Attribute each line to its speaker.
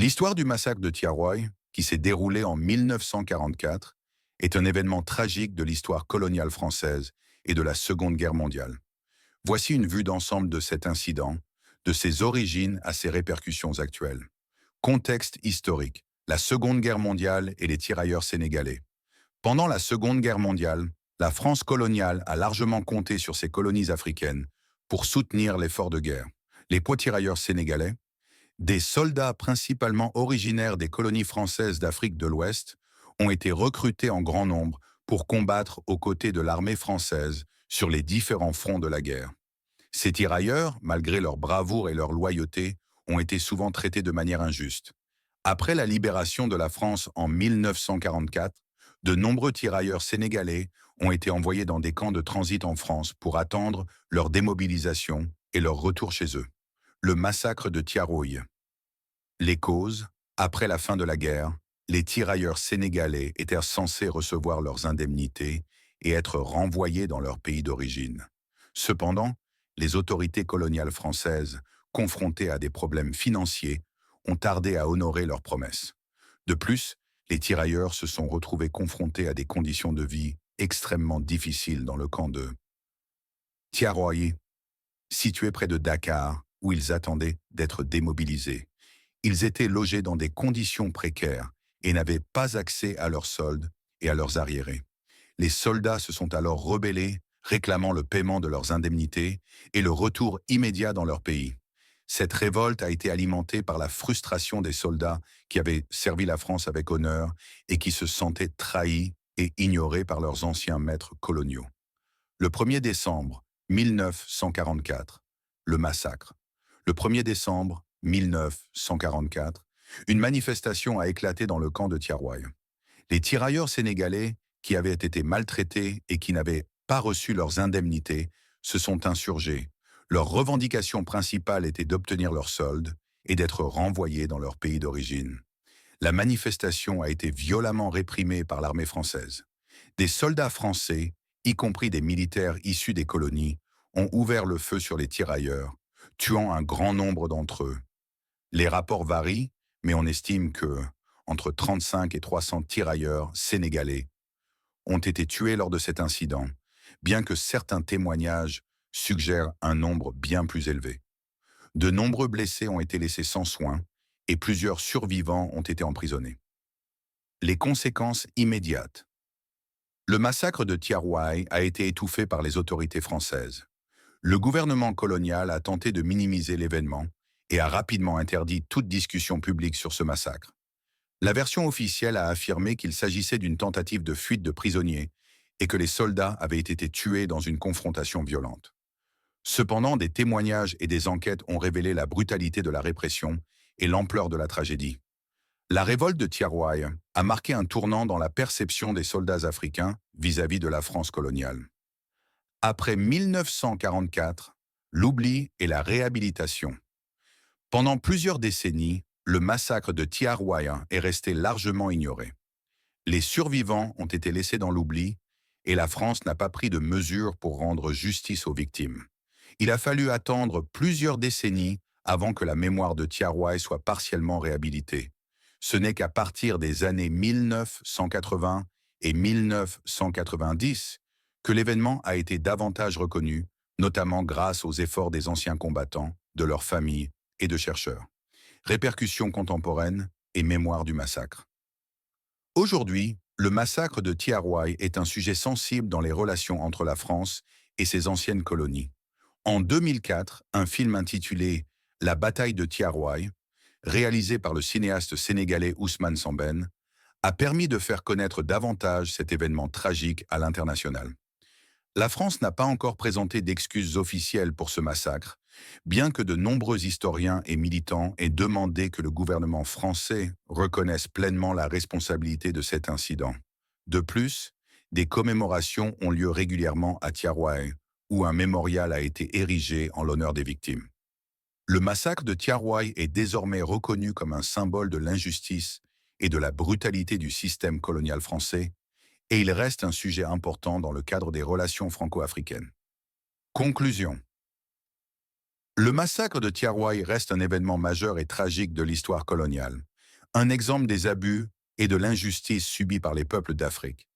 Speaker 1: L'histoire du massacre de Tiaroy, qui s'est déroulé en 1944, est un événement tragique de l'histoire coloniale française et de la Seconde Guerre mondiale. Voici une vue d'ensemble de cet incident, de ses origines à ses répercussions actuelles. Contexte historique, la Seconde Guerre mondiale et les tirailleurs sénégalais. Pendant la Seconde Guerre mondiale, la France coloniale a largement compté sur ses colonies africaines pour soutenir l'effort de guerre. Les tirailleurs sénégalais, des soldats principalement originaires des colonies françaises d'Afrique de l'Ouest, ont été recrutés en grand nombre pour combattre aux côtés de l'armée française sur les différents fronts de la guerre. Ces tirailleurs, malgré leur bravoure et leur loyauté, ont été souvent traités de manière injuste. Après la libération de la France en 1944, de nombreux tirailleurs sénégalais ont été envoyés dans des camps de transit en France pour attendre leur démobilisation et leur retour chez eux. Le massacre de Tiaroy. Les causes, après la fin de la guerre, les tirailleurs sénégalais étaient censés recevoir leurs indemnités et être renvoyés dans leur pays d'origine. Cependant, les autorités coloniales françaises, confrontées à des problèmes financiers, ont tardé à honorer leurs promesses. De plus, les tirailleurs se sont retrouvés confrontés à des conditions de vie extrêmement difficiles dans le camp de Tiaroy, situé près de Dakar, où ils attendaient d'être démobilisés. Ils étaient logés dans des conditions précaires et n'avaient pas accès à leurs soldes et à leurs arriérés. Les soldats se sont alors rebellés, réclamant le paiement de leurs indemnités et le retour immédiat dans leur pays. Cette révolte a été alimentée par la frustration des soldats qui avaient servi la France avec honneur et qui se sentaient trahis et ignorés par leurs anciens maîtres coloniaux. Le 1er décembre 1944, le massacre. Le 1er décembre 1944, une manifestation a éclaté dans le camp de Tiaroy. Les tirailleurs sénégalais, qui avaient été maltraités et qui n'avaient pas reçu leurs indemnités, se sont insurgés. Leur revendication principale était d'obtenir leur solde et d'être renvoyés dans leur pays d'origine. La manifestation a été violemment réprimée par l'armée française. Des soldats français, y compris des militaires issus des colonies, ont ouvert le feu sur les tirailleurs, tuant un grand nombre d'entre eux. Les rapports varient, mais on estime que entre 35 et 300 tirailleurs sénégalais ont été tués lors de cet incident, bien que certains témoignages suggèrent un nombre bien plus élevé. De nombreux blessés ont été laissés sans soins et plusieurs survivants ont été emprisonnés. Les conséquences immédiates. Le massacre de Tiaroy a été étouffé par les autorités françaises. Le gouvernement colonial a tenté de minimiser l'événement et a rapidement interdit toute discussion publique sur ce massacre. La version officielle a affirmé qu'il s'agissait d'une tentative de fuite de prisonniers et que les soldats avaient été tués dans une confrontation violente. Cependant, des témoignages et des enquêtes ont révélé la brutalité de la répression et l'ampleur de la tragédie. La révolte de Tiaroy a marqué un tournant dans la perception des soldats africains vis-à-vis de la France coloniale. Après 1944, l'oubli et la réhabilitation. Pendant plusieurs décennies, le massacre de Tiaroy est resté largement ignoré. Les survivants ont été laissés dans l'oubli et la France n'a pas pris de mesures pour rendre justice aux victimes. Il a fallu attendre plusieurs décennies avant que la mémoire de Tiaroy soit partiellement réhabilitée. Ce n'est qu'à partir des années 1980 et 1990 que l'événement a été davantage reconnu, notamment grâce aux efforts des anciens combattants, de leurs familles et de chercheurs. Répercussions contemporaines et mémoire du massacre. Aujourd'hui, le massacre de Tiaroy est un sujet sensible dans les relations entre la France et ses anciennes colonies. En 2004, un film intitulé « La bataille de Tiaroy », réalisé par le cinéaste sénégalais Ousmane Sembène, a permis de faire connaître davantage cet événement tragique à l'international. La France n'a pas encore présenté d'excuses officielles pour ce massacre, bien que de nombreux historiens et militants aient demandé que le gouvernement français reconnaisse pleinement la responsabilité de cet incident. De plus, des commémorations ont lieu régulièrement à Tiaroy, où un mémorial a été érigé en l'honneur des victimes. Le massacre de Tiaroy est désormais reconnu comme un symbole de l'injustice et de la brutalité du système colonial français, et il reste un sujet important dans le cadre des relations franco-africaines. Conclusion. Le massacre de Tiaroy reste un événement majeur et tragique de l'histoire coloniale, Un exemple des abus et de l'injustice subis par les peuples d'Afrique.